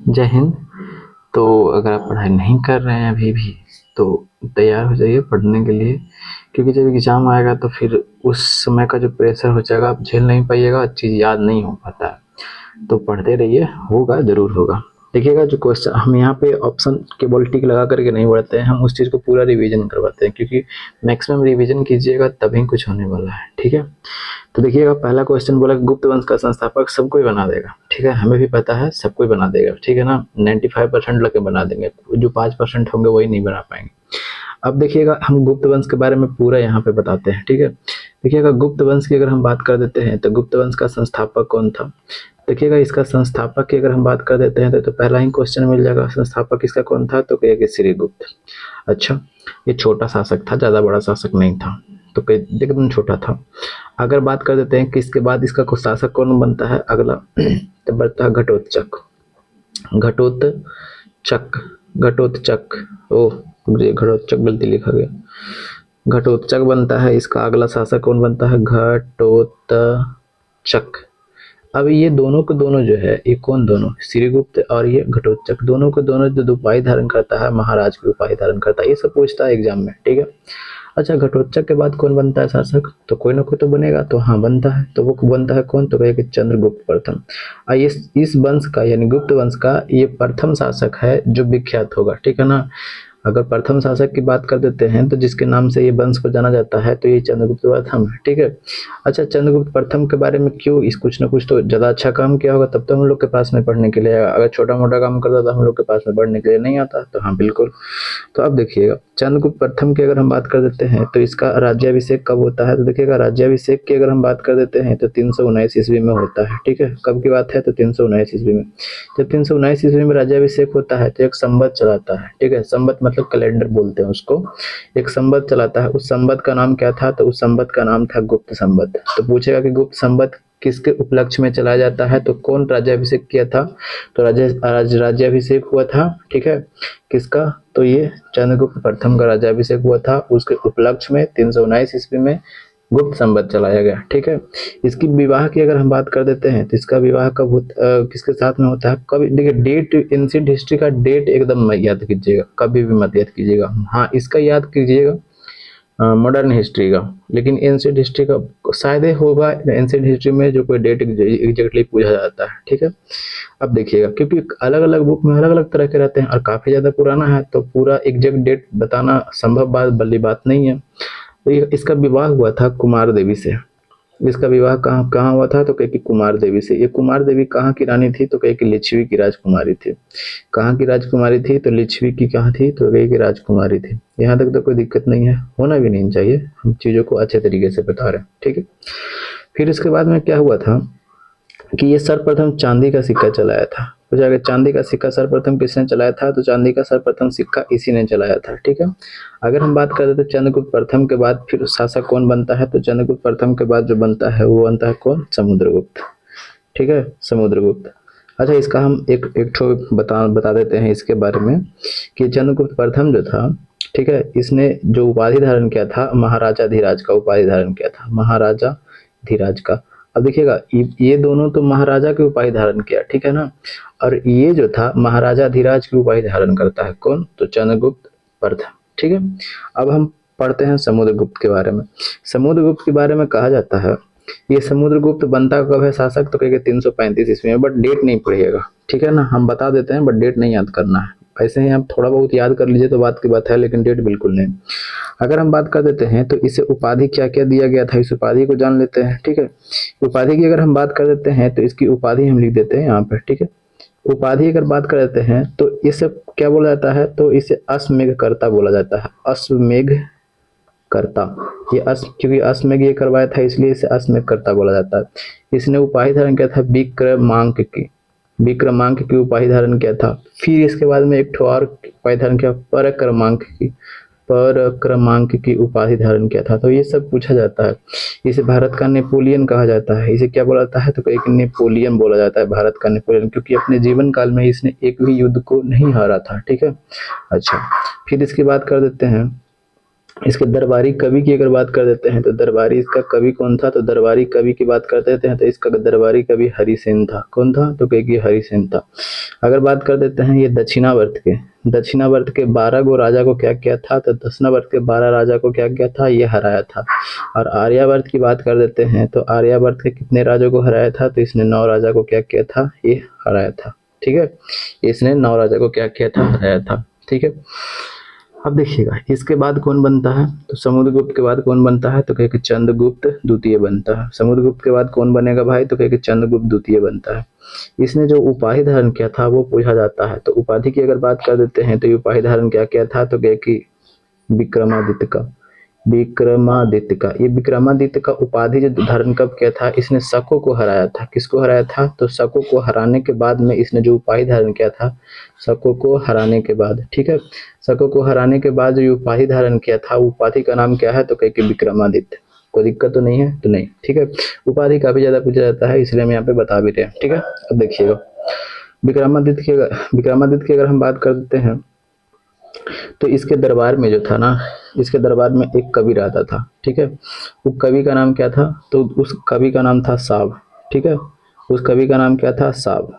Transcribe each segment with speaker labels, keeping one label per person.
Speaker 1: जय हिंद। तो अगर आप पढ़ाई नहीं कर रहे हैं अभी भी तो तैयार हो जाइए पढ़ने के लिए, क्योंकि जब एग्ज़ाम आएगा तो फिर उस समय का जो प्रेशर हो जाएगा आप झेल नहीं पाइएगा, चीज़ याद नहीं हो पाता है। तो पढ़ते रहिए, होगा ज़रूर होगा। देखिएगा जो क्वेश्चन हम यहाँ पे ऑप्शन केवल टिक लगा करके नहीं पढ़ते हैं, हम उस चीज़ को पूरा रिवीजन करवाते हैं, क्योंकि मैक्सिमम रिवीजन कीजिएगा तभी कुछ होने वाला है। ठीक है, तो देखिएगा पहला क्वेश्चन बोला गुप्त वंश का संस्थापक सब कोई बना देगा। ठीक है, हमें भी पता है सब कोई बना देगा। ठीक है ना, 95% लगे बना देंगे, जो 5% होंगे वही नहीं बना पाएंगे। अब देखिएगा हम गुप्त वंश के बारे में पूरा यहाँ पे बताते हैं। ठीक है, देखिएगा गुप्त वंश की अगर हम बात कर देते हैं तो गुप्त वंश का संस्थापक कौन था। देखिएगा इसका संस्थापक की अगर हम बात कर देते हैं तो पहला ही क्वेश्चन मिल जाएगा, संस्थापक इसका कौन था, तो कहिए कि श्रीगुप्त। अच्छा, ये छोटा शासक था, ज़्यादा बड़ा शासक नहीं था, तो एकदम छोटा था। अगर बात कर देते हैं कि इसके बाद इसका शासक कौन बनता है अगला, तो बनता है घटोत्कच। घटोत्कच घटोत्कच ओ मुझे घटोत्कच गलती लिखा गया, घटोत्कच बनता है। इसका अगला शासक कौन बनता है, घटोत्कच। अब ये दोनों को दोनों जो है, ये कौन दोनों, श्रीगुप्त और ये घटोत्कच, दोनों को दोनों जो उपाधि धारण करता है, महाराज की उपाधि धारण करता है। ये सब पूछता है एग्जाम में। ठीक है, अच्छा घटोत्कच के बाद कौन बनता है शासक, तो कोई ना कोई तो बनेगा, तो हाँ बनता है, तो वो बनता है कौन, तो कहे कि चंद्रगुप्त प्रथम। और इस वंश का यानी गुप्त वंश का ये प्रथम शासक है जो विख्यात होगा। ठीक है ना, अगर प्रथम शासक की बात कर देते हैं तो जिसके नाम से ये वंश को जाना जाता है तो ये चंद्रगुप्त प्रथम है। ठीक है, अच्छा चंद्रगुप्त प्रथम के बारे में क्यों, इस कुछ ना कुछ तो ज़्यादा अच्छा काम किया होगा तब तो हम लोग के पास में पढ़ने के लिए आएगा। अगर छोटा मोटा काम करता तो हम लोग के पास में पढ़ने के लिए नहीं आता, तो हाँ बिल्कुल। तो अब देखिएगा चंद्रगुप्त प्रथम की अगर हम बात कर देते हैं तो इसका राज्याभिषेक कब होता है, तो देखिएगा राज्याभिषेक की अगर हम बात कर देते हैं तो 319 ईस्वी में होता है। ठीक है, कब की बात है, तो 319 ईस्वी में। जब 319 ईस्वी में राज्याभिषेक होता है तो एक संवत चलाता है। ठीक है, संवत मतलब कैलेंडर बोलते हैं उसको, एक संवत चलाता है। उस संवत का नाम क्या था, तो उस संवत का नाम था गुप्त संवत। तो पूछेगा कि गुप्त संवत किसके उपलक्ष्य में चलाया जाता है, तो कौन राज्याभिषेक किया था, तो राज्याभिषेक हुआ था। ठीक है, किसका, तो ये चंद्रगुप्त प्रथम का राज्याभिषेक हुआ था, उसके उपलक्ष्य में 319 ईस्वी में गुप्त संवत चलाया गया। ठीक है, इसकी विवाह की अगर हम बात कर देते हैं तो इसका विवाह किसके साथ में होता है, कभी देखिए डेट, एंशिएंट हिस्ट्री का डेट एकदम याद कीजिएगा, कभी भी मत याद कीजिएगा। हाँ इसका याद कीजिएगा मॉडर्न हिस्ट्री का, लेकिन एंशिएंट हिस्ट्री का शायद ही होगा, एंशिएंट हिस्ट्री में जो कोई डेट एग्जैक्टली पूछा जाता है। ठीक है, अब देखिएगा क्योंकि अलग अलग बुक में अलग अलग तरह के रहते हैं और काफ़ी ज़्यादा पुराना है तो पूरा एग्जैक्ट डेट बताना संभव बड़ी बात नहीं है। तो इसका विवाह हुआ था कुमार देवी से। इसका विवाह कहाँ कहाँ हुआ था, तो कहे कि कुमार देवी से। ये कुमार देवी कहाँ की रानी थी, तो कहे कि लिच्छवी की राजकुमारी थी। कहाँ की राजकुमारी थी, तो लिच्छवी की कहाँ थी, तो कहे कि राजकुमारी थी। यहाँ तक तो कोई दिक्कत नहीं है, होना भी नहीं चाहिए, हम चीज़ों को अच्छे तरीके से बता रहे हैं। ठीक है, फिर इसके बाद में क्या हुआ था कि ये सर्वप्रथम चांदी का सिक्का चलाया था। पूछा गया चांदी का सिक्का सर्वप्रथम किसने चलाया था, तो चांदी का सर्वप्रथम सिक्का इसी ने चलाया था। ठीक है, अगर हम बात करें तो चंद्रगुप्त प्रथम के बाद फिर शासक कौन बनता है, तो चंद्रगुप्त प्रथम के बाद जो बनता है वो बनता है कौन, समुद्रगुप्त। ठीक है, समुद्रगुप्त। अच्छा इसका हम एक ठो बता देते हैं इसके बारे में कि चंद्रगुप्त प्रथम जो था, ठीक है, इसने जो उपाधि धारण किया था महाराजा धीराज का उपाधि धारण किया था, महाराजा धीराज का। अब देखिएगा ये दोनों तो महाराजा की उपाधि धारण किया। ठीक है ना, और ये जो था महाराजा धीराज की उपाधि धारण करता है कौन, तो चंद्रगुप्त प्रथम। ठीक है, अब हम पढ़ते हैं समुद्रगुप्त के बारे में। समुद्रगुप्त के बारे में कहा जाता है ये समुद्रगुप्त बनता कब है शासक, तो कहेंगे 335 ईस्वी में, बट डेट नहीं पढ़िएगा। ठीक है ना, हम बता देते हैं बट डेट नहीं याद करना है। ऐसे ही आप थोड़ा बहुत याद कर लीजिए तो बात की बात है, लेकिन डेट बिल्कुल नहीं। अगर हम बात कर देते हैं तो इसे उपाधि क्या क्या दिया गया था, इस उपाधि को जान लेते हैं। ठीक है, उपाधि की अगर हम बात कर देते हैं तो इसकी उपाधि हम लिख देते हैं यहाँ पर। ठीक है, उपाधि अगर बात कर देते हैं तो इसे क्या बोला जाता है, तो इसे अश्वमेधकर्ता बोला जाता है, अश्वमेधकर्ता। ये क्योंकि अश्वमेध ये करवाया था इसलिए इसे अश्वमेधकर्ता बोला जाता है। इसने उपाधि धारण किया था विक्रमांक की उपाधि धारण किया था। फिर इसके बाद में एक ठो और उपाधि धारण किया, परक्रमांक की उपाधि धारण किया था। तो ये सब पूछा जाता है। इसे भारत का नेपोलियन कहा जाता है। इसे क्या बोला जाता है, तो एक नेपोलियन बोला जाता है, भारत का नेपोलियन, क्योंकि अपने जीवन काल में इसने एक भी युद्ध को नहीं हारा था। ठीक है, अच्छा फिर इसकी बात कर देते हैं इसके दरबारी कवि की अगर बात कर देते हैं तो दरबारी इसका कवि कौन था, तो दरबारी कवि की बात कर देते हैं तो इसका दरबारी कवि हरिसेन था। कौन था, तो कहेगी हरिसेन था। अगर बात कर देते हैं ये दक्षिणावर्त के, दक्षिणावर्त के 12 गो राजा को क्या किया था, तो दक्षिणावर्त के 12 राजा को क्या किया था, ये हराया था। और आर्यावर्त की बात कर देते हैं तो आर्यावर्त के कितने राजा को हराया था, तो इसने 9 राजा को क्या किया था, ये हराया था। ठीक है, इसने 9 राजा को क्या किया था, हराया था। ठीक है, अब देखिएगा इसके बाद कौन बनता है, तो समुद्रगुप्त के बाद कौन बनता है, तो कहे कि चंद्रगुप्त द्वितीय बनता है। समुद्रगुप्त के बाद कौन बनेगा भाई, तो कहे कि चंद्रगुप्त द्वितीय बनता है। इसने जो उपाधि धारण किया था वो पूछा जाता है। तो उपाधि की अगर बात कर देते हैं तो ये उपाधि धारण क्या किया था, तो कहे कि विक्रमादित्य का, विक्रमादित्य का। ये विक्रमादित्य का उपाधि जो धारण कब किया था, इसने शकों को हराया था। किसको हराया था, तो शकों को हराने के बाद में इसने जो उपाधि धारण किया था, शकों को हराने के बाद। ठीक है, शकों को हराने के बाद जो उपाधि धारण किया था, उपाधि का नाम क्या है, तो कह के विक्रमादित्य। कोई दिक्कत तो नहीं है, तो नहीं। ठीक है, उपाधि काफी ज्यादा पूछा जाता है इसलिए हम यहाँ पे बता भी रहे हैं। ठीक है, अब देखिएगा विक्रमादित्य की अगर हम बात कर देते हैं तो इसके दरबार में जो था ना, इसके दरबार में एक कवि रहता था। ठीक है, वो कवि का नाम क्या था, तो उस कवि का नाम था साब। ठीक है, उस कवि का नाम क्या था, साब।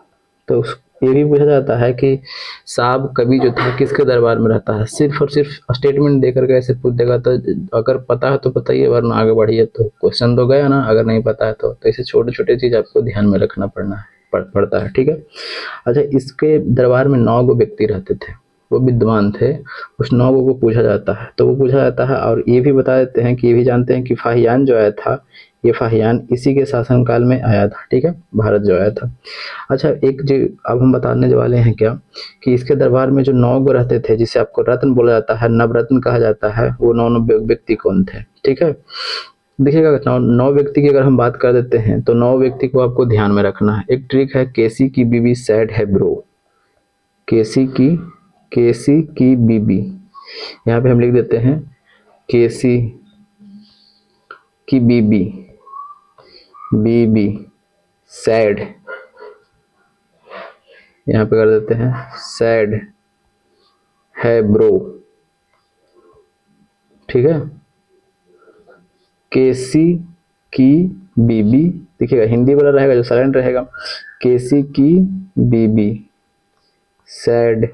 Speaker 1: तो ये भी पूछा जाता है कि साब कवि जो था किसके दरबार में रहता है। सिर्फ और सिर्फ स्टेटमेंट देकर के ऐसे पूछ देगा तो अगर पता है तो बताइए, वरना आगे बढ़िए। तो क्वेश्चन तो गया ना, अगर नहीं पता है तो ऐसे छोटे छोटे चीज आपको ध्यान में रखना पड़ता है। ठीक है, अच्छा, इसके दरबार में 9 गो व्यक्ति रहते थे, वो विद्वान थे। उस 9 गो को पूछा जाता है, तो वो पूछा जाता है। और ये भी बता देते हैं कि ये भी जानते हैं कि फाहियान जो आया था, ये फाहियान इसी के शासनकाल में आया था। ठीक है, भारत जो आया था। अच्छा, एक जो अब हम बताने वाले हैं क्या, कि इसके दरबार में जो 9 गो रहते थे, जिसे आपको रत्न बोला जाता है, नवरत्न कहा जाता है, वो 9 व्यक्ति कौन थे। ठीक है, देखिएगा 9 व्यक्ति की अगर हम बात कर देते हैं तो 9 व्यक्ति को आपको ध्यान में रखना है। एक ट्रिक है, केसी की बीवी सैड है ब्रो। केसी की बीबी, यहाँ पे हम लिख देते हैं केसी की बीबी, बीबी सैड, यहाँ पे कर देते हैं सैड है ब्रो। ठीक है, केसी की बीबी, देखिएगा हिंदी वाला रहेगा जो साइलेंट रहेगा, केसी की बीबी सैड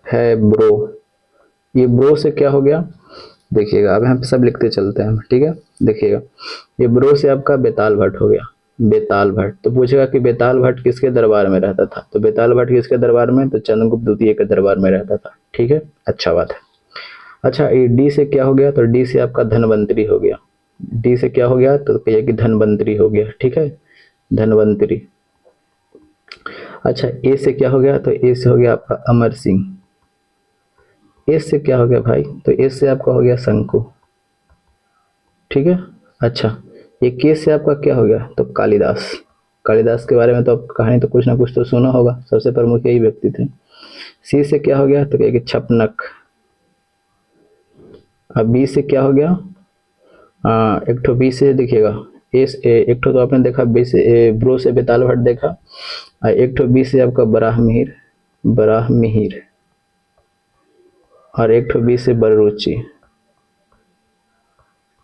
Speaker 1: है ब्रो। ये ब्रो से क्या हो गया, देखिएगा अब यहाँ पे सब लिखते चलते हैं। ठीक है, देखिएगा ये ब्रो से आपका बेताल भट्ट हो गया, बेताल भट्ट। तो पूछेगा कि बेताल भट्ट किसके दरबार में रहता था, तो बेताल भट्ट किसके दरबार में, तो चंद्रगुप्त द्वितीय के दरबार में रहता था। ठीक है, अच्छा बात है। अच्छा, ये डी से क्या हो गया, तो डी से आपका धनवंतरी हो गया। डी से क्या हो गया, तो कहिए कि धनवंतरी हो गया। ठीक है, धनवंतरी। अच्छा, ए से क्या हो गया, तो ए से हो गया आपका अमर सिंह। एस से क्या हो गया भाई, तो एस से आपका हो गया शंकु। ठीक है, अच्छा, ये के से आपका क्या हो गया, तो कालिदास। कालिदास के बारे में तो आप कहानी तो कुछ ना कुछ तो सुना होगा, सबसे प्रमुख यही व्यक्ति थे। सी से क्या हो गया, तो क्या छपनक। अब बी से क्या हो गया, एक ठो बी से देखिएगा, एक ठो तो आपने देखा बी से ब्रो से बेताल भट्ट देखा, एक ठो बी से आपका बराहमिहिर, बराहमिहिर, और एक ठो बी से बररुचि,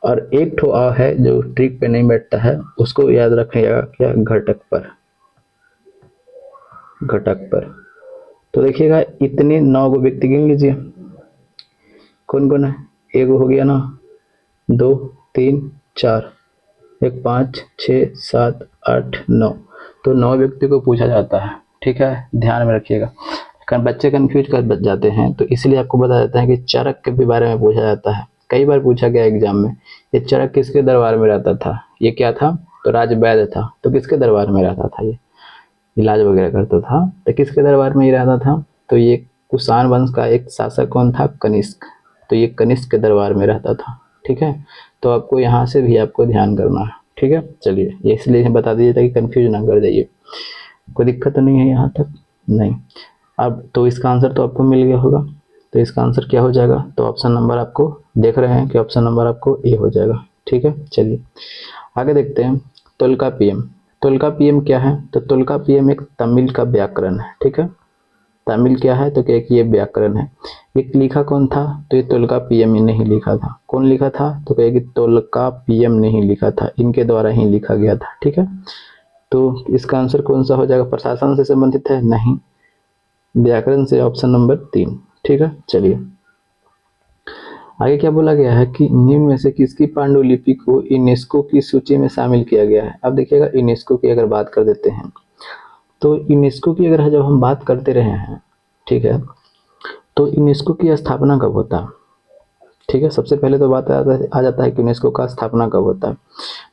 Speaker 1: और एक ठो आ है जो ट्रिक पे नहीं बैठता है, उसको याद रखिएगा क्या, घटक पर, घटक पर। तो देखिएगा इतने 9 गो व्यक्ति गिन लीजिए, कौन कौन है, एक हो गया ना, 2 3 4, एक 5 6 7 8 9, तो 9 व्यक्ति को पूछा जाता है। ठीक है, ध्यान में रखिएगा, कारण बच्चे कंफ्यूज कर जाते हैं, तो इसलिए आपको बता देता है कि चरक के भी बारे में पूछा जाता है। कई बार पूछा गया एग्जाम में, ये चरक किसके दरबार में रहता था, ये क्या था, तो राजवैद्य था। तो किसके दरबार में रहता था, ये इलाज वगैरह करता था, तो किसके दरबार में ही रहता था, तो ये कुषाण वंश का एक शासक कौन था, कनिष्क। तो ये कनिष्क के दरबार में रहता था। ठीक है, तो आपको यहाँ से भी आपको ध्यान करना है। ठीक है, चलिए ये इसलिए बता दीजिए ताकि कंफ्यूज ना कर जाइए। कोई दिक्कत तो नहीं है यहाँ तक, नहीं। अब तो इसका आंसर तो आपको मिल गया होगा, तो इसका आंसर क्या हो जाएगा, तो ऑप्शन नंबर आपको देख रहे हैं कि ऑप्शन नंबर आपको ए हो जाएगा। ठीक है, चलिए आगे देखते हैं, तुल्कापियम। तुल्कापियम क्या है, तो तुल्कापियम एक तमिल का व्याकरण है। ठीक है, तामिल क्या है, तो क्या कि ये व्याकरण है। ये लिखा कौन था, तो ये तोल्काप्पियम ने ही लिखा था। कौन लिखा था, तो क्या कि तोल्काप्पियम ने ही लिखा था, इनके द्वारा ही लिखा गया था। ठीक है, तो इसका आंसर कौन सा हो जाएगा, प्रशासन से संबंधित है, नहीं, व्याकरण से, ऑप्शन नंबर 3। ठीक है, चलिए आगे क्या बोला गया है कि निम्न में से किसकी पांडुलिपि को यूनेस्को की सूची में शामिल किया गया है। अब देखिएगा, यूनेस्को की अगर बात कर देते हैं, तो यूनेस्को की अगर जब हम बात करते रहे हैं, ठीक है, तो यूनेस्को की स्थापना कब होता है। ठीक है, सबसे पहले तो बात आ जाता है कि यूनेस्को का स्थापना कब होता है।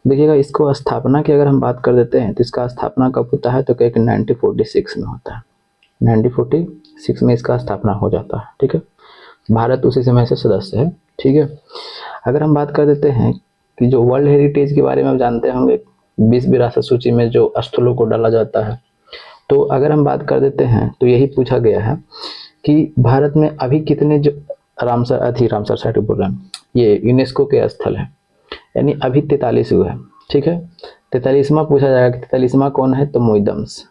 Speaker 1: देखिएगा, इसको स्थापना की अगर हम बात कर देते हैं, तो इसका स्थापना कब होता है, तो क्या 1946 में होता है। 1946 में इसका स्थापना हो जाता है। ठीक है, भारत उसी समय से सदस्य है। ठीक है, अगर हम बात कर देते हैं कि जो वर्ल्ड हेरिटेज के बारे में आप जानते होंगे, विश्व विरासत सूची में जो स्थलों को डाला जाता है, तो अगर हम बात कर देते हैं तो यही पूछा गया है कि भारत में अभी कितने जो रामसर साइट बोल रहे हैं, ये यूनेस्को के स्थल है, यानी अभी 43 हुए हैं। ठीक है, 43वां पूछा जाएगा कि 43वां कौन है, तो मोइदम्स,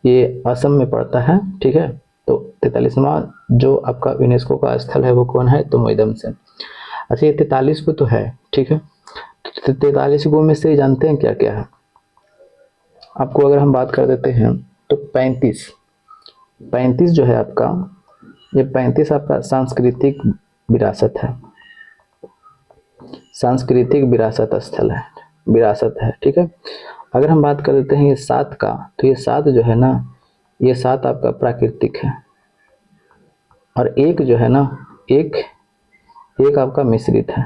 Speaker 1: ये असम में पड़ता है। ठीक है, तो 43वां जो आपका यूनेस्को का स्थल है वो कौन है, तो मोइदम्स है। अच्छा, ये 43 को तो है। ठीक है, तो 43 को में से जानते हैं क्या क्या है, आपको अगर हम बात कर देते हैं तो 35 जो है आपका, ये 35 आपका सांस्कृतिक विरासत है, सांस्कृतिक विरासत स्थल है, विरासत है। ठीक है, अगर हम बात कर देते हैं ये 7 का, तो ये 7 जो है ना, ये 7 आपका प्राकृतिक है, और एक जो है ना, एक आपका मिश्रित है।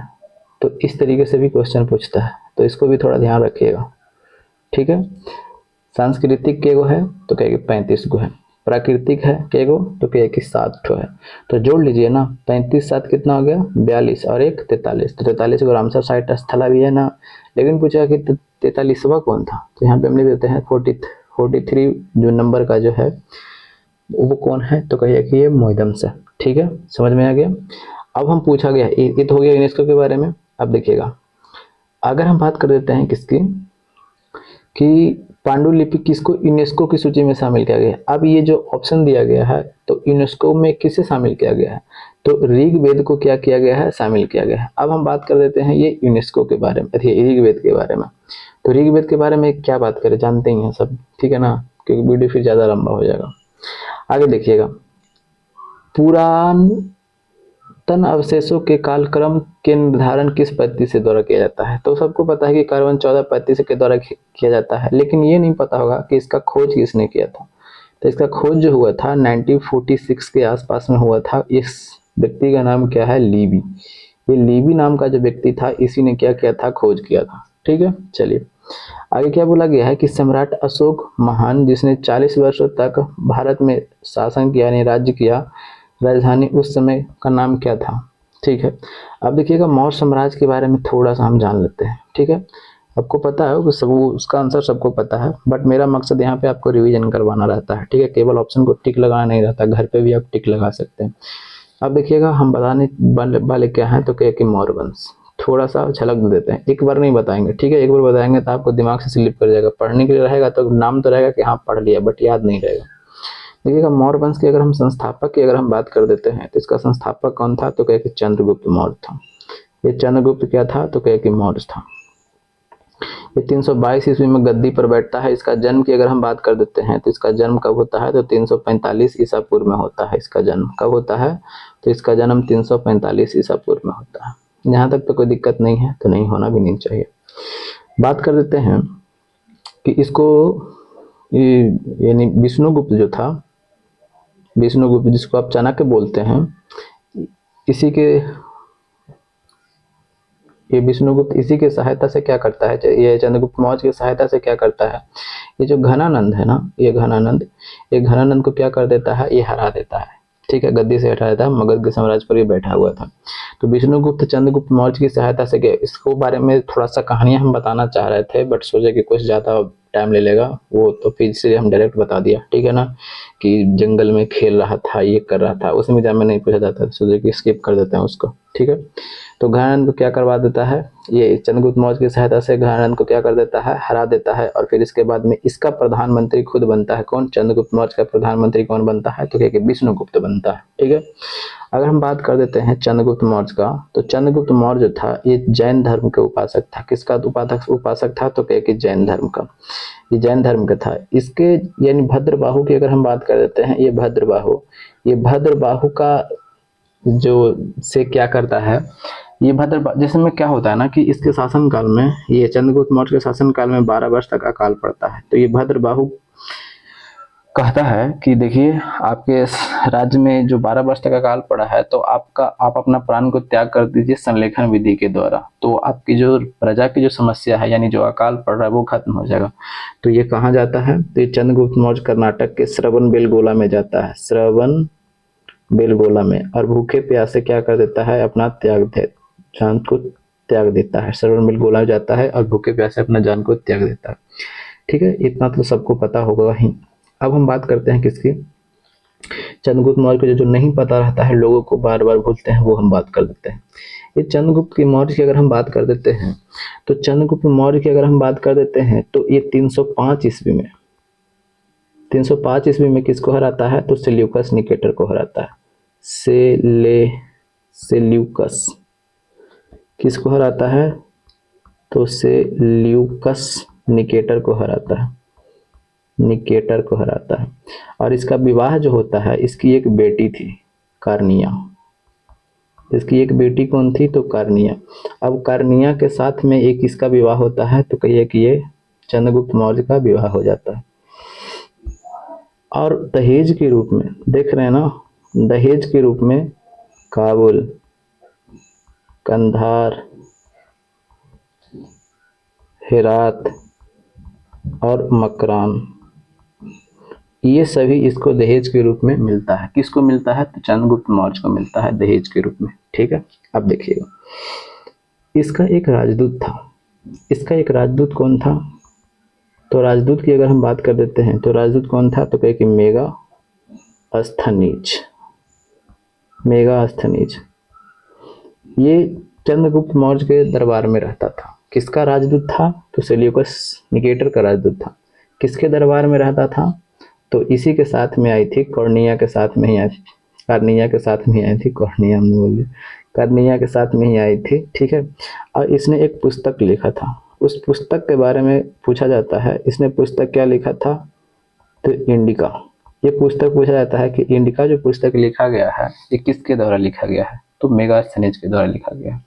Speaker 1: तो इस तरीके से भी क्वेश्चन पूछता है, तो इसको भी थोड़ा ध्यान रखिएगा। ठीक है, सांस्कृतिक के गो है, तो कहेगी 35 गो है, प्राकृतिक है के गो, तो कहेगी 7 ठो है। तो जोड़ लीजिए ना, 35 7 कितना हो गया, 42, और 1 43, तो 43 को रामसर साइट स्थला भी है ना। लेकिन पूछा कि 43वां कौन था, तो यहाँ पे हम लिख देते हैं 43 जो नंबर का जो है वो कौन है, तो कहिए कि ये मोइदम्स है। ठीक है, समझ में आ गया। अब हम पूछा गया, ये तो हो गया यूनेस्को के बारे में। अब देखिएगा, अगर हम बात कर देते हैं किसकी, कि पांडुलिपि किसको यूनेस्को की सूची में शामिल किया गया। अब ये जो ऑप्शन दिया गया है, तो यूनेस्को में किसे शामिल किया गया है, तो ऋग्वेद को क्या किया गया है, शामिल किया गया है। अब हम बात कर देते हैं ये यूनेस्को के बारे में, ऋग्वेद के बारे में। तो ऋग्वेद के बारे में क्या बात करें, जानते ही हैं सब, ठीक है ना, क्योंकि वीडियो फिर ज़्यादा लंबा हो जाएगा। आगे देखिएगा, पुरातन अवशेषों के कालक्रम के निर्धारण किस पद्धति से द्वारा किया जाता है। तो सबको पता है कि कार्बन 14 पद्धति के द्वारा किया जाता है, लेकिन ये नहीं पता होगा कि इसका खोज किसने किया था। तो इसका खोज जो हुआ था 1946 के आसपास में हुआ था। इस व्यक्ति का नाम क्या है, लीबी। ये लीबी नाम का जो व्यक्ति था, इसी ने क्या किया था, खोज किया था। ठीक है, चलिए आगे क्या बोला गया है कि सम्राट अशोक महान, जिसने 40 वर्षों तक भारत में शासन किया, यानी राज्य किया, राजधानी उस समय का नाम क्या था। ठीक है, अब देखिएगा, मौर्य साम्राज्य के बारे में थोड़ा सा हम जान लेते हैं। ठीक है, आपको पता है कि सब उसका आंसर सबको पता है, बट मेरा मकसद यहाँ पे आपको रिवीजन करवाना रहता है। ठीक है, केवल ऑप्शन को टिक लगाना नहीं रहता, घर पे भी आप टिक लगा सकते हैं। अब देखिएगा, हम बताने वाले क्या है, तो क्या कि मौर्य वंश। थोड़ा सा झलक दे देते हैं, एक बार नहीं बताएंगे। ठीक है, एक बार बताएंगे तो आपको दिमाग से स्लिप कर जाएगा, पढ़ने के लिए रहेगा तो नाम तो रहेगा कि हाँ पढ़ लिया, बट याद नहीं रहेगा। देखिएगा, मौर्य वंश के अगर हम संस्थापक की अगर हम बात कर देते हैं, तो इसका संस्थापक कौन था, तो कहे कि चंद्रगुप्त मौर्य था। ये चंद्रगुप्त क्या था, तो कहे कि मौर्य था। ये 322 ईस्वी में गद्दी पर बैठता है। इसका जन्म की अगर हम बात कर देते हैं, तो इसका जन्म कब होता है, तो 345 ईसा पूर्व में होता है। इसका जन्म कब होता है, तो इसका जन्म 345 ईसा पूर्व में होता है। यहाँ तक तो कोई दिक्कत नहीं है, तो नहीं होना भी नहीं चाहिए। बात कर देते हैं कि इसको यानी विष्णुगुप्त जो था, विष्णुगुप्त जिसको आप चाणक्य बोलते हैं, इसी के ये विष्णुगुप्त इसी के सहायता से क्या करता है, ये चंद्रगुप्त मौर्य की सहायता से क्या करता है, ये जो घनानंद है ना, ये घनानंद को क्या कर देता है, ये हरा देता है। ठीक है, गद्दी से हटा देता है, मगध के साम्राज्य पर ये बैठा हुआ था। तो विष्णुगुप्त चंद्रगुप्त मौर्य की सहायता से, इसको बारे में थोड़ा सा कहानियां हम बताना चाह रहे थे, बट सोचे कि कुछ ज़्यादा टाइम ले लेगा, वो तो फिर इसलिए हम डायरेक्ट बता दिया, ठीक है ना, कि जंगल में खेल रहा था, ये कर रहा था, उसमें एग्जाम में नहीं पूछा जाता, सोचे कि स्किप कर देते हैं उसको, ठीक है। तो घानानंद को क्या करवा देता है, ये चंद्रगुप्त मौर्य की सहायता से घानानंद को क्या कर देता है, हरा देता है, और फिर इसके बाद में इसका प्रधानमंत्री खुद बनता है। कौन? चंद्रगुप्त मौर्य का प्रधानमंत्री कौन बनता है? तो क्या कि विष्णुगुप्त बनता है, ठीक है। अगर हम बात कर देते हैं चंद्रगुप्त मौर्य का, तो चंद्रगुप्त मौर्य जो था ये जैन धर्म के उपासक था। किसका उपासक था? तो क्या कि जैन धर्म का, ये जैन धर्म का था। इसके यानी भद्रबाहु की अगर हम बात कर देते हैं, ये भद्रबाहु का जो से क्या करता है, ये जैसे में क्या होता है ना कि इसके शासन काल में, ये चंद्रगुप्त मौर्य के शासन काल में 12 वर्ष तक अकाल पड़ता है। तो ये भद्रबाहु कहता है कि देखिए, आपके राज्य में जो 12 वर्ष तक अकाल पड़ा है, तो आप अपना प्राण को त्याग कर दीजिए संलेखन विधि के द्वारा, तो आपकी जो प्रजा की जो समस्या है, यानी जो अकाल पड़ रहा है, वो खत्म हो जाएगा। तो ये कहाँ जाता है? तो ये चंद्रगुप्त मौर्य कर्नाटक के श्रवणबेलगोला में जाता है, श्रवणबेलगोला में, और भूखे प्यासे क्या कर देता है? अपना जान को त्याग देता है। श्रवणबेलगोला जाता है और भूखे प्यासे अपना जान को त्याग देता है, ठीक है। इतना तो सबको पता होगा ही। अब हम बात करते हैं किसकी? चंद्रगुप्त मौर्य को जो नहीं पता रहता है, लोगों को बार बार भूलते हैं, वो हम बात कर देते हैं। ये चंद्रगुप्त मौर्य की अगर हम बात कर देते हैं, तो चंद्रगुप्त मौर्य की अगर हम बात कर देते हैं, तो ये 305 ईस्वी में किसको हराता है? तो सेल्यूकस निकेटर को हराता है। सेल्यूकस किसको हराता है? तो सेल्यूकस निकेटर को हराता है। और इसका विवाह जो होता है, इसकी एक बेटी थी, कार्निया। इसकी एक बेटी कौन थी? तो कार्निया। अब कार्निया के साथ में एक इसका विवाह होता है, तो कहिए कि ये चंद्रगुप्त मौर्य का विवाह हो जाता है। और दहेज के रूप में देख रहे हैं ना, दहेज के रूप में काबुल, कंधार, हेरात और मकरान, ये सभी इसको दहेज के रूप में मिलता है। किसको मिलता है? तो चंद्रगुप्त मौर्य को मिलता है दहेज के रूप में, ठीक है। अब देखिएगा, इसका एक राजदूत कौन था? तो राजदूत की अगर हम बात कर देते हैं, तो राजदूत कौन था? तो कहे कि मेगास्थनीज। ये चंद्रगुप्त मौर्य के दरबार में रहता था। किसका राजदूत था? तो सेल्यूकस निकेटर का राजदूत था। किसके दरबार में रहता था? तो इसी के साथ में आई थी, कार्निया के साथ में ही आई थी, कार्निया के साथ में ही आई थी, ठीक है। और इसने एक पुस्तक लिखा था, उस पुस्तक के बारे में पूछा जाता है, इसने पुस्तक क्या लिखा था? तो इंडिका। ये पुस्तक पूछा जाता है कि इंडिका जो पुस्तक लिखा गया है, ये किसके द्वारा लिखा गया है? तो मेगास्थनीज के द्वारा लिखा गया है।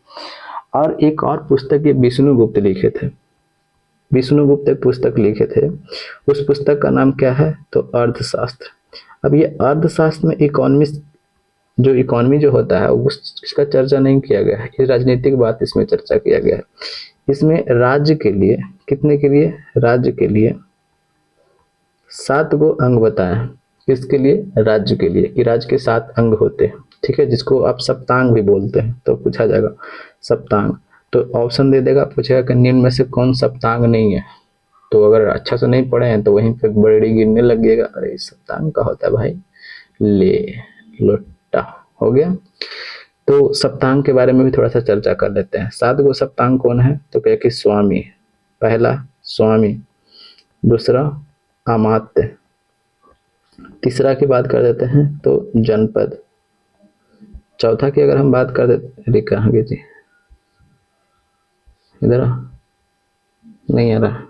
Speaker 1: और एक और पुस्तक ये विष्णुगुप्त लिखे थे, विष्णुगुप्त एक पुस्तक लिखे थे, उस पुस्तक का नाम क्या है? तो अर्थशास्त्र। अब ये अर्थशास्त्र में इकोनॉमी जो होता है, उसका चर्चा नहीं किया गया है, ये राजनीतिक बात इसमें चर्चा किया गया है। इसमें राज्य के लिए, कितने के लिए? राज्य के लिए 7 गो अंग बताए। किसके लिए? राज्य के लिए, कि राज्य के 7 अंग होते हैं, ठीक है, जिसको आप सप्तांग भी बोलते हैं। तो पूछा जाएगा सप्तांग, तो ऑप्शन दे देगा, पूछेगा कि निम्न में से कौन सप्तांग नहीं है। तो अगर अच्छा से नहीं पढ़े हैं तो वहीं पे बड़ी गिरने लगेगा, अरे सप्तांग का होता है भाई, ले लोटा हो गया। तो सप्तांग के बारे में भी थोड़ा सा चर्चा कर लेते हैं। 7 गो सप्तांग कौन है? तो क्या कि स्वामी, पहला स्वामी, दूसरा अमात्य, तीसरा की बात कर देते हैं तो जनपद, चौथा की अगर हम बात कर देते, अरे कहाँ गए जी, इधर नहीं आ रहा।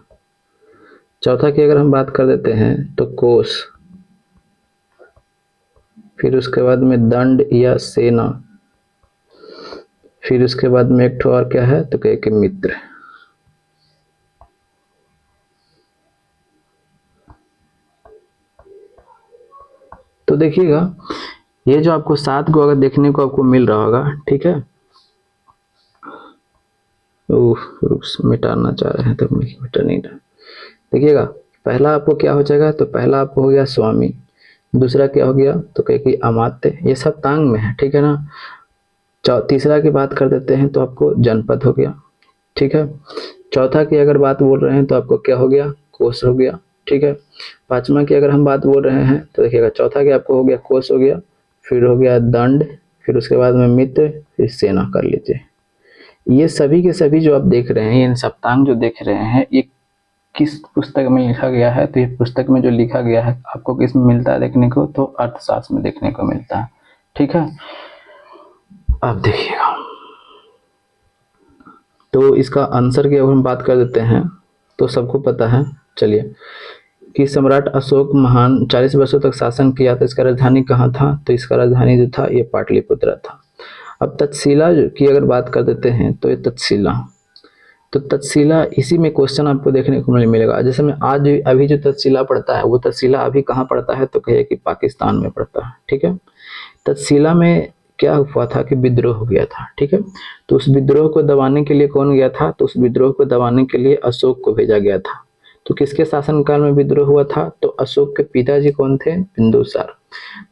Speaker 1: चौथा की अगर हम बात कर देते हैं तो कोष, फिर उसके बाद में दंड या सेना, फिर उसके बाद में एक ठो और क्या है? तो कहे कि मित्र। तो देखिएगा, ये जो आपको 7 को अगर देखने को आपको मिल रहा होगा, ठीक है, मिटाना चाह रहे हैं तो मिटा नहीं रहा। देखिएगा, पहला आपको क्या हो जाएगा? तो पहला आपको हो गया स्वामी, दूसरा क्या हो गया? तो कहे कि अमात्य, ये सब तांग में है, ठीक है ना। तीसरा की बात कर देते हैं तो आपको जनपद हो गया, ठीक है। चौथा की अगर बात बोल रहे हैं तो आपको क्या हो गया? कोस हो गया, ठीक है। पांचवा की अगर हम बात बोल रहे हैं तो देखिएगा, चौथा क्या आपको हो गया, कोस हो गया, फिर हो गया दंड, फिर उसके बाद में मित्र, फिर सेना कर लीजिए। ये सभी के सभी जो आप देख रहे हैं, इन सप्तांग जो देख रहे हैं, ये किस पुस्तक में लिखा गया है? तो ये पुस्तक में जो लिखा गया है आपको किस में मिलता है देखने को? तो अर्थशास्त्र में देखने को मिलता है, ठीक है। अब देखिएगा, तो इसका आंसर की अगर हम बात कर देते हैं तो सबको पता है, चलिए, कि सम्राट अशोक महान 40 वर्षों तक शासन किया, तो इसका राजधानी कहाँ था? तो इसका राजधानी जो था ये पाटलिपुत्र था। अब तक्षशिला की अगर बात कर देते हैं तो ये तक्षशिला, तो तक्षशिला, इसी में क्वेश्चन आपको देखने को मिलेगा। जैसे मैं आज अभी जो तक्षशिला पढ़ता है, वो तक्षशिला अभी कहाँ पड़ता है? तो कहिए कि पाकिस्तान में पड़ता है, ठीक है। तक्षशिला में क्या हुआ था कि विद्रोह हो गया था, ठीक है। तो उस विद्रोह को दबाने के लिए कौन गया था? तो उस विद्रोह को दबाने के लिए अशोक को भेजा गया था। तो किसके शासनकाल में विद्रोह हुआ था? तो अशोक के पिताजी कौन थे? बिंदुसार।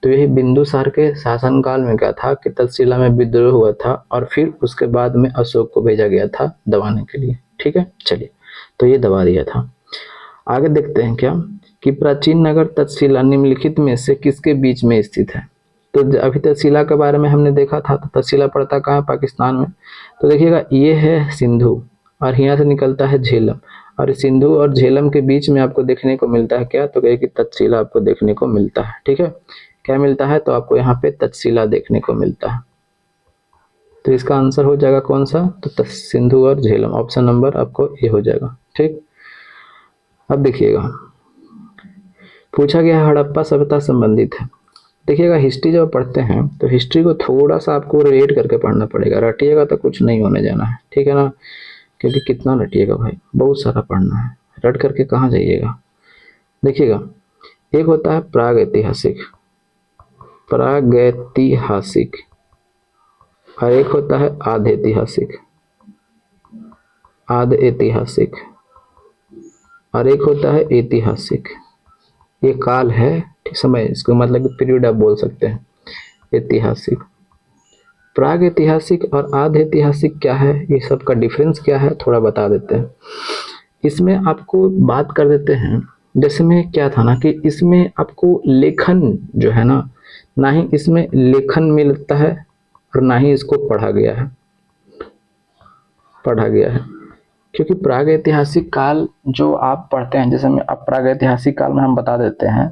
Speaker 1: तो यही बिंदुसार के शासनकाल में क्या था कि तक्षशिला में विद्रोह हुआ था, और फिर उसके बाद में अशोक को भेजा गया था दबाने के लिए, ठीक है। चलिए, तो ये दबा दिया था। आगे देखते हैं क्या कि प्राचीन नगर तक्षशिला निम्नलिखित में से किसके बीच में स्थित है? तो अभी तक्षशिला के बारे में हमने देखा था, तो तक्षशिला पड़ता कहाँ है? पाकिस्तान में। तो देखिएगा, ये है सिंधु और यहाँ से निकलता है झेलम, और सिंधु और झेलम के बीच में आपको देखने को मिलता है क्या? तो कहिए कि तक्षशिला आपको देखने को मिलता है, ठीक है। क्या मिलता है? तो आपको यहाँ पे तक्षशिला देखने को मिलता है। तो इसका आंसर हो जाएगा कौन सा? तो सिंधु और झेलम, ऑप्शन नंबर आपको ये हो जाएगा, ठीक। अब देखिएगा, पूछा गया है हड़प्पा सभ्यता संबंधित है। देखिएगा, हिस्ट्री जब पढ़ते हैं तो हिस्ट्री को थोड़ा सा आपको रिलेट करके पढ़ना पड़ेगा, रटिएगा तो कुछ नहीं होने जाना है, ठीक है ना। क्योंकि कितना रटिएगा भाई, बहुत सारा पढ़ना है, रट करके कहाँ जाइएगा। देखिएगा, एक होता है प्रागैतिहासिक, प्रागैतिहासिक, और एक होता है आध ऐतिहासिक, आध ऐतिहासिक, और एक होता है ऐतिहासिक। ये काल है, समय, इसको मतलब कि पीरियड आप बोल सकते हैं, ऐतिहासिक। प्राग ऐतिहासिक और आध ऐतिहासिक क्या है, ये सब का डिफरेंस क्या है, थोड़ा बता देते हैं। इसमें आपको बात कर देते हैं, जैसे में क्या था ना कि इसमें आपको लेखन जो है ना ही इसमें लेखन मिलता है और ना ही इसको पढ़ा गया है, क्योंकि प्राग ऐतिहासिक काल जो आप पढ़ते हैं, जैसे में अब प्राग ऐतिहासिक काल में हम बता देते हैं,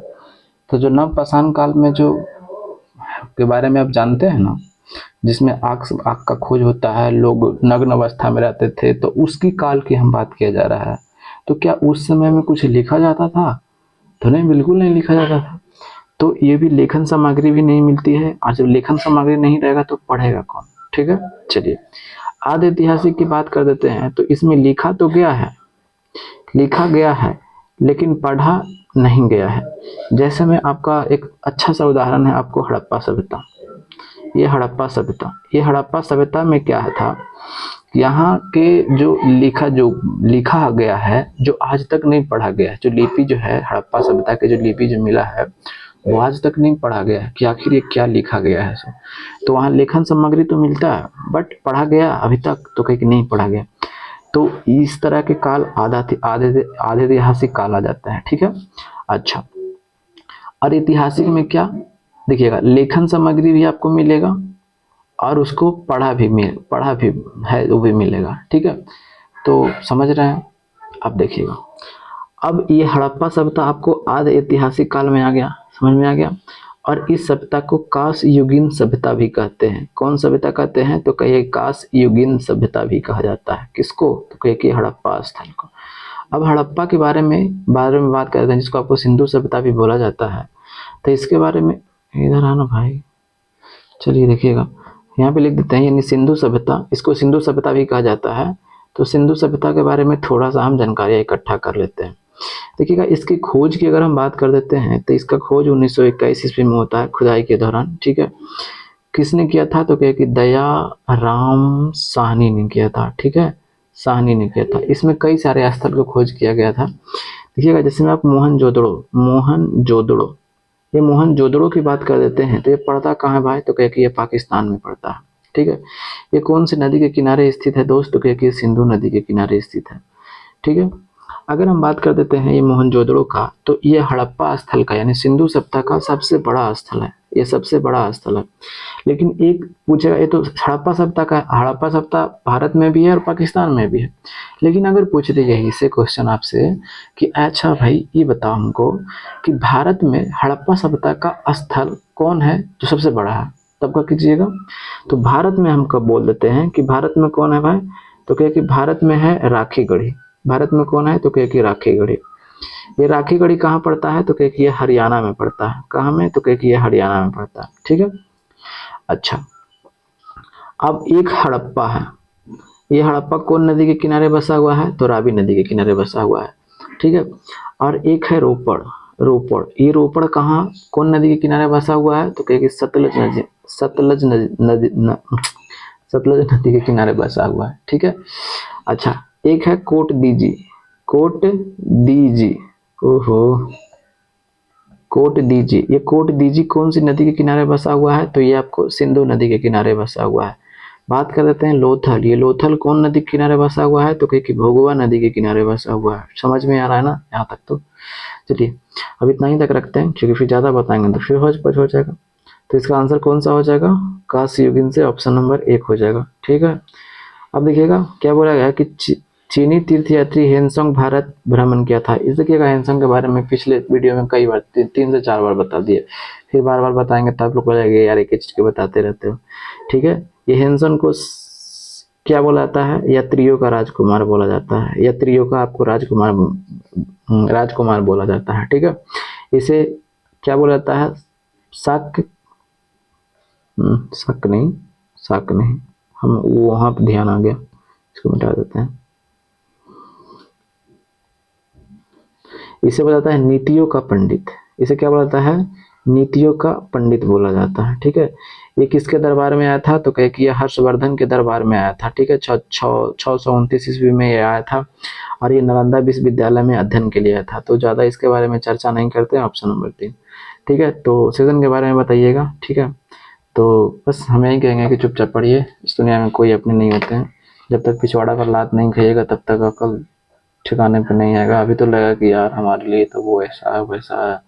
Speaker 1: तो जो नवपाषाण काल में जो के बारे में आप जानते हैं ना, जिसमें आग का खोज होता है, लोग नग्न अवस्था में रहते थे, तो उसकी काल की हम बात किया जा रहा है। तो क्या उस समय में कुछ लिखा जाता था? तो नहीं, बिल्कुल नहीं लिखा जाता था। तो ये भी लेखन सामग्री भी नहीं मिलती है, और जब लेखन सामग्री नहीं रहेगा तो पढ़ेगा कौन, ठीक है। चलिए, आदि ऐतिहासिक की बात कर देते हैं। तो इसमें लिखा तो गया है, लिखा गया है, लेकिन पढ़ा नहीं गया है। जैसे में आपका एक अच्छा सा उदाहरण है आपको हड़प्पा सभ्यता। ये हड़प्पा सभ्यता में क्या था, यहाँ के जो लिखा गया है, जो आज तक नहीं पढ़ा गया है, जो लिपि जो है हड़प्पा सभ्यता के, जो लिपि जो मिला है वो आज तक नहीं पढ़ा गया है कि आखिर ये क्या लिखा गया है। तो वहाँ लेखन सामग्री तो मिलता है, बट पढ़ा गया अभी तक तो कहीं नहीं पढ़ा गया। तो इस तरह के काल आधे ऐतिहासिक काल आ जाता है, ठीक है। अच्छा, और ऐतिहासिक में क्या देखिएगा, लेखन सामग्री भी आपको मिलेगा और उसको पढ़ा भी है, वो भी मिलेगा, ठीक है। तो समझ रहे हैं। अब देखिएगा, अब ये हड़प्पा सभ्यता आपको आधे ऐतिहासिक काल में आ गया, समझ में आ गया। और इस सभ्यता को कांस युगीन सभ्यता भी कहते हैं। कौन सभ्यता कहते हैं? तो कहिए कांस युगीन सभ्यता भी कहा जाता है। किसको? तो कहिए कि हड़प्पा स्थल को। अब हड़प्पा के बारे में बात करते हैं, जिसको आपको सिंधु सभ्यता भी बोला जाता है। तो इसके बारे में, इधर आना भाई, चलिए देखिएगा, यहाँ पे लिख देते हैं, यानी सिंधु सभ्यता, इसको सिंधु सभ्यता भी कहा जाता है। तो सिंधु सभ्यता के बारे में थोड़ा सा हम जानकारी इकट्ठा कर लेते हैं। देखिएगा, इसकी खोज की अगर हम बात कर देते हैं तो इसका खोज 1921 ईस्वी में होता है, खुदाई के दौरान, ठीक है। किसने किया था? तो क्या कि दया राम साहनी ने किया था, ठीक है, साहनी ने किया था। इसमें कई सारे स्थल को खोज किया गया था। देखिएगा, जैसे में आप ये मोहनजोदड़ो की बात कर देते हैं, तो ये पड़ता कहाँ है भाई? तो क्या कि ये पाकिस्तान में पड़ता है, ठीक है। ये कौन सी नदी के किनारे स्थित है दोस्त? तो क्या कि ये सिंधु नदी के किनारे स्थित है, ठीक है। अगर हम बात कर देते हैं ये मोहनजोदड़ो का, तो ये हड़प्पा स्थल का यानी सिंधु सभ्यता का सबसे बड़ा स्थल है, ये सबसे बड़ा स्थल है। लेकिन एक पूछेगा, ये तो हड़प्पा सभ्यता का, हड़प्पा सभ्यता भारत में भी है और पाकिस्तान में भी है। लेकिन अगर पूछ दे यही से क्वेश्चन आपसे कि अच्छा भाई ये बताओ हमको कि भारत में हड़प्पा सभ्यता का स्थल कौन है जो सबसे बड़ा है, तब क्या कीजिएगा। तो भारत में हम कब बोल देते हैं कि भारत में कौन है भाई, तो कहे कि भारत में है राखी गढ़ी। भारत में कौन है, तो कहे कि राखी गढ़ी। ये राखी गढ़ी कहाँ पड़ता है, तो कहे कि ये हरियाणा में पड़ता है। कहाँ में, तो कहे कि ये हरियाणा में पड़ता है। ठीक है। अच्छा, अब एक हड़प्पा है, ये हड़प्पा कौन नदी के किनारे बसा हुआ है, तो रावी नदी के किनारे बसा हुआ है। ठीक है। और एक है रोपड़। रोपड़, ये रोपड़ कहाँ, कौन नदी के किनारे बसा हुआ है, तो कहे कि सतलज नदी, सतलज नदी सतलज नदी के किनारे बसा हुआ है। ठीक है। अच्छा, एक है कोट दीजी। कोट दीजी, ओहो, कोट दीजी, ये कोट दीजी कौन सी नदी के किनारे बसा हुआ है, तो ये आपको सिंधु नदी के किनारे बसा हुआ है। बात कर देते हैं लोथल, ये लोथल कौन नदी के किनारे बसा हुआ है, तो कहीं कि भोगवा नदी के किनारे बसा हुआ है। समझ में आ रहा है ना यहाँ तक। तो चलिए अब इतना ही तक रखते हैं, क्योंकि फिर ज़्यादा बताएंगे तो फिर होज पच हो जाएगा। तो इसका आंसर कौन सा हो जाएगा, काशी युगिन से ऑप्शन नंबर 1 हो जाएगा। ठीक है। अब देखिएगा क्या बोला गया कि चीनी तीर्थयात्री हेनसोंग भारत भ्रमण किया था। इस देखिएगा हेनसोंग के बारे में पिछले वीडियो में कई बार 3 से 4 बार बता दिए, फिर बार बार बताएंगे तब लोग बोलेंगे यार एक ही चीज के बताते रहते हो। ठीक है। ये हेनसन को क्या बोला जाता है, यात्रियों का राजकुमार बोला जाता है। यात्रियों का आपको राजकुमार बोला जाता है। ठीक है। इसे क्या बोला जाता है, शक, शक नहीं, शक नहीं, हम वहां पे ध्यान आ गया, इसको मिटा देते हैं। इसे बोला जाता है नीतियों का पंडित। इसे क्या बोला जाता है, नीतियों का पंडित बोला जाता है। ठीक है। ये किसके दरबार में आया था, तो कहे कि ये हर्षवर्धन के दरबार में आया था। ठीक है। 629 ईस्वी में ये आया था और ये नालंदा विश्वविद्यालय में अध्ययन के लिए आया था। तो ज़्यादा इसके बारे में चर्चा नहीं करते हैं, ऑप्शन नंबर 3। ठीक है। तो सेशन के बारे में बताइएगा। ठीक है। तो बस हम यही कहेंगे कि चुपचाप पढ़िए, इस दुनिया में कोई अपने नहीं होते हैं। जब तक पिछवाड़ा पर लात नहीं खाइएगा तब तक अकल ठिकाने पे नहीं आएगा। अभी तो लगा कि यार हमारे लिए तो वो ऐसा है वैसा है,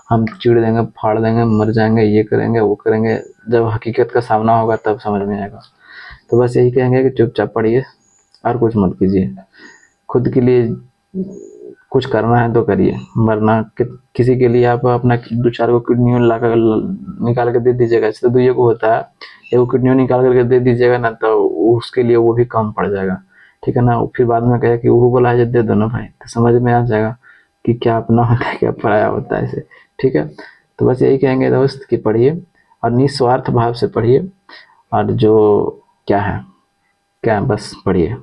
Speaker 1: हम चीड़ देंगे, फाड़ देंगे, मर जाएंगे, ये करेंगे वो करेंगे। जब हकीकत का सामना होगा तब समझ में आएगा। तो बस यही कहेंगे कि चुपचाप पढ़िए और कुछ मत कीजिए। खुद के लिए कुछ करना है तो करिए, वरना किसी के लिए आप अपना 2-4 को किडनी ला कर निकाल कर दे दीजिएगा। इससे दुइयों को होता है, एगो किडनी निकाल करके दे दीजिएगा ना, तो उसके लिए वो भी कम पड़ जाएगा। ठीक है ना। फिर बाद में कहे कि वो बोला है दे दो ना भाई, तो समझ में आ जाएगा कि क्या अपना होता है क्या पराया होता है इसे। ठीक है। तो बस यही कहेंगे दोस्त कि पढ़िए और निस्वार्थ भाव से पढ़िए, और जो क्या है, क्या बस पढ़िए।